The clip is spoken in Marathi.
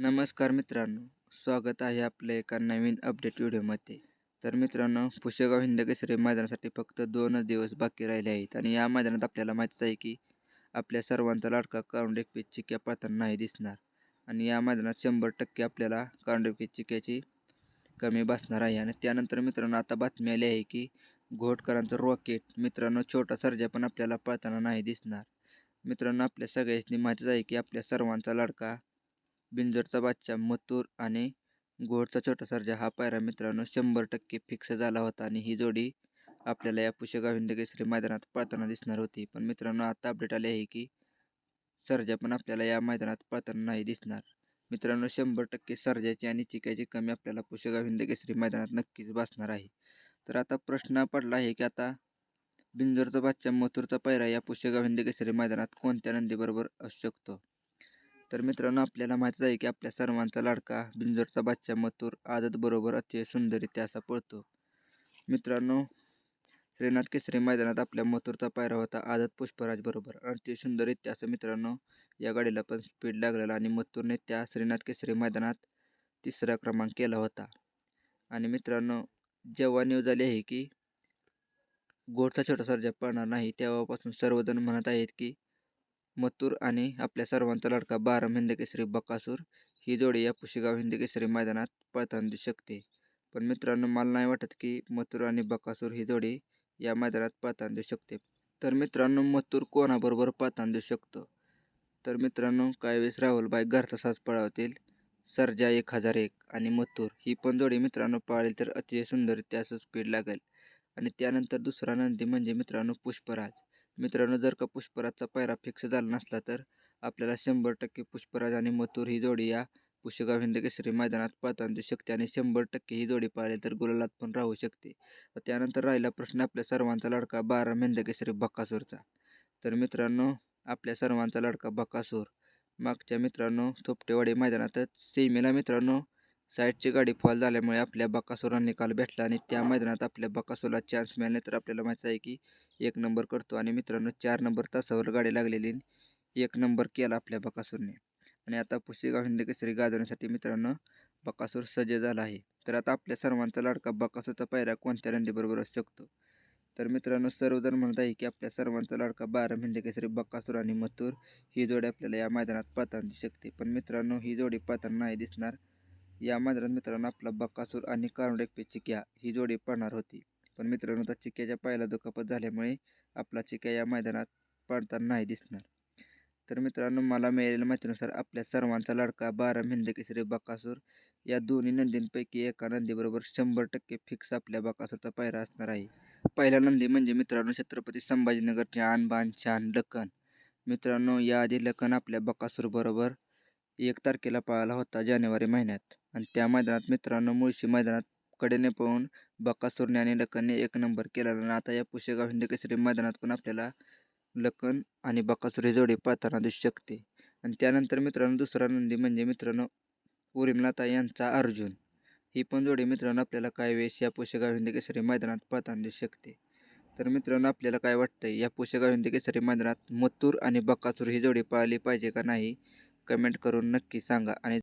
नमस्कार मित्रांनो, स्वागत आहे आपल्या एका नवीन अपडेट व्हिडिओमध्ये. तर मित्रांनो, पुशेगाव हिंदकेसरी मैदानासाठी फक्त 2च दिवस बाकी राहिले आहेत आणि या मैदानात आपल्याला माहीतच आहे की आपल्या सर्वांचा लाडका कारुंडे चिक्या पळताना नाही दिसणार आणि या मैदानात 100% आपल्याला कारुंडे चिक्याची कमी बसणार आहे. आणि त्यानंतर मित्रांनो आता बातमी आली आहे की घोटकरांचं रॉकेट मित्रांनो छोटा सर्जा पण आपल्याला पळताना नाही दिसणार. मित्रांनो, आपल्या सगळ्यांनी माहीतच आहे की आपल्या सर्वांचा लाडका बिंजोरचा बादशाह मथुर आणि घोडचा छोटा सर्जा हा पायरा मित्रांनो 100% फिक्स झाला होता आणि ही जोडी आपल्याला या पुशेगाव हिंदकेसरी मैदानात पळताना दिसणार होती. पण मित्रांनो आता अपडेट आले आहे की सर्जा पण आपल्याला या मैदानात पळताना नाही दिसणार. मित्रांनो 100% सर्जाची आणि चिक्याची कमी आपल्याला पुशेगाव हिंदकेसरी मैदानात नक्कीच बसणार आहे. तर आता प्रश्न पडला आहे की आता बिंजोरचा बादशाह मथुरचा पायरा या पुशेगाव हिंदकेसरी मैदानात कोणत्या नंदीबरोबर असू शकतो. तर मित्रांनो आपल्याला माहीतच आहे की आपल्या सर्वांचा लाडका बिंजोरचा बादशाह मथुर आदत बरोबर अतिशय सुंदररित्या असा पळतो. मित्रांनो, श्रीनाथ केसरी मैदानात आपल्या मथुरचा पायरा होता आदत पुष्पराज बरोबर. अतिशय सुंदररित्या असं मित्रांनो या गाडीला पण स्पीड लागलेला आणि मथुरने त्या श्रीनाथ केसरी मैदानात 3रा क्रमांक केला होता. आणि मित्रांनो जेव्हा न्यूज आली आहे की घोडचा छोटा सर्जा पळणार नाही तेव्हापासून सर्वजण म्हणत आहेत की मथुर आणि आपल्या सर्वांचा लाडका 12 हिंदकेसरी बकासूर ही जोडी या पुशेगाव हिंदकेसरी मैदानात पळताना दिसू शकते. पण मित्रांनो मला नाही वाटत की मथुर आणि बकासूर ही जोडी या मैदानात पळताना दिसू शकते. तर मित्रांनो मथुर कोणाबरोबर पळताना दिसू शकतो. तर मित्रांनो काही वेळेस राहुलबाई घरचा साज पळवतील, सर्जा 1001 आणि मथुर ही पण जोडी मित्रांनो पळाली तर अतिशय सुंदररित्या असं स्पीड लागेल. आणि त्यानंतर दुसरा नंदी म्हणजे मित्रांनो पुष्पराज. मित्रांनो जर का पुष्पराजचा पायरा फिक्स झाला नसला तर आपल्याला 100% पुष्पराज आणि मथुर ही जोडी या पुशेगाव हिंदकेसरी मैदानात पळताना दिसू शकते आणि 100% ही जोडी पाळली तर गुलालात पण राहू शकते. त्यानंतर राहिला प्रश्न आपल्या सर्वांचा लाडका 12 हिंदकेसरी बकासूरचा. तर मित्रांनो आपल्या सर्वांचा लाडका बकासूर मागच्या मित्रांनो थोपटेवाडी मैदानातच सेमीला मित्रांनो साईडची गाडी फॉल झाल्यामुळे आपल्या बकासूरला निकाल भेटला आणि त्या मैदानात आपल्या बकासूरला चान्स मिळाले तर आपल्याला माहिती आहे की 1 नंबर करतो. आणि मित्रांनो 4 नंबर तासावर गाडी लागलेली 1 नंबर केला आपल्या बकासूरने. आणि आता पुशेगाव हिंदकेसरी गाजवण्यासाठी मित्रांनो बकासूर सज्ज झाला आहे. तर आता आपल्या सर्वांचा लाडका बकासूरचा पायरा कोणत्या नंदीबरोबर असू शकतो. तर मित्रांनो सर्वजण म्हणत आहे की आपल्या सर्वांचा लाडका 12 हिंदकेसरी बकासूर आणि मथुर ही जोडी आपल्याला या मैदानात पळताना दिसू शकते. पण मित्रांनो ही जोडी पळताना नाही दिसणार. या मैदानात मित्रांनो आपला बकासूर आणि कारुंडे चिक्या ही जोडी पळणार होती. पण मित्रांनो त्या चिक्याच्या पायाला दुखापत झाल्यामुळे आपला चिक्या या मैदानात पळताना नाही दिसणार. तर मित्रांनो मला मिळालेल्या माहितीनुसार आपल्या सर्वांचा लाडका 12 हिंदकेसरी बकासूर या दोन्ही नंदींपैकी एका नंदीबरोबर 100% फिक्स आपल्या बकासूरचा पायरा असणार आहे. पहिला नंदी म्हणजे मित्रांनो छत्रपती संभाजीनगरचे आन बान शान लखन. मित्रांनो याआधी लखन आपल्या बकासूर बरोबर 1 तारखेला पळाला होता जानेवारी महिन्यात आणि त्या मैदानात मित्रांनो मुळशी मैदानात कडेने पळून बकासूरने आणि लखनने 1 नंबर केला. आणि आता या पुशेगाव हिंदकेसरी मैदानात पण आपल्याला लखन आणि बकासूर ही जोडी पळताना दिसू शकते. आणि त्यानंतर मित्रांनो दुसरा नंदी म्हणजे मित्रांनो उर्मिलाताई यांचा अर्जुन ही पण जोडी मित्रांनो आपल्याला काही वेळेस या पुशेगाव हिंदकेसरी मैदानात पळताना दिसू शकते. तर मित्रांनो आपल्याला काय वाटतंय या पुशेगाव हिंदकेसरी मैदानात मथुर आणि बकासूर ही जोडी पळाली पाहिजे का नाही कमेंट करून नक्की सांगा. आणि